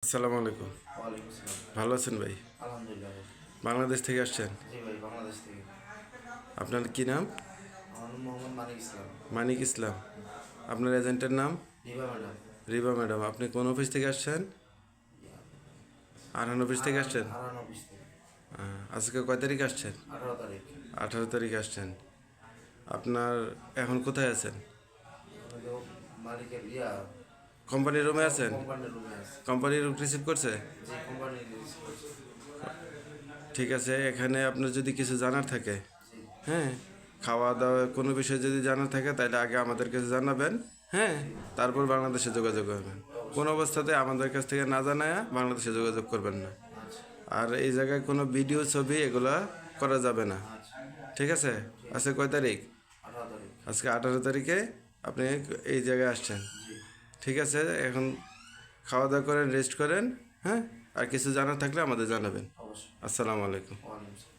আসসালামু আলাইকুম। ওয়ালাইকুম আসসালাম। ভালো আছেন ভাই? আলহামদুলিল্লাহ ভাই। বাংলাদেশ থেকে আসছেন? জি ভাই, বাংলাদেশ থেকে। আপনার কি নাম? আমার নাম মোহাম্মদ মানিক ইসলাম। মানিক ইসলাম। আপনার এজেন্টের নাম? রিবা ম্যাডাম। রিবা ম্যাডাম। আপনি কোন অফিস থেকে আসছেন? আরহান অফিস থেকে আসছেন? আরান অফিস থেকে। আজকে কয় তারিখ আসছেন? 18 তারিখ। 18 তারিখ আসছেন। আপনার এখন কোথায় আছেন? আমাদের মালিকের কোম্পানির রুমে আছেন? কোম্পানির রুমে আছে। কোম্পানির রুম রিসিভ করছে? যে কোম্পানি রিলিজ করছে। ঠিক আছে। এখানে আপনার যদি কিছু জানার থাকে, জি। হ্যাঁ, খাওয়া দাওয়া কোনো বিষয়ে যদি জানার থাকে তাহলে আগে আমাদের কাছে জানাবেন, হ্যাঁ, তারপর বাংলাদেশে যোগাযোগ করবেন। কোন অবস্থাতে আমাদের কাছ থেকে না জানায়া বাংলাদেশে যোগাযোগ করবেন না। আচ্ছা। আর এই জায়গায় কোনো ভিডিও ছবি এগুলা করা যাবে না। আচ্ছা। ঠিক আছে? আজকে কয় তারিখ? 18 তারিখ। আজকে 18 তারিখে আপনি এই জায়গায় আসছেন। জি। ঠিক আছে। এখন খাওয়া দাওয়া করেন, রেস্ট করেন, হ্যাঁ, আর কিছু জানার থাকলে আমাদের জানাবেন। অবশ্যই। আসসালামু আলাইকুম। ওয়ালাইকুম আসসালাম।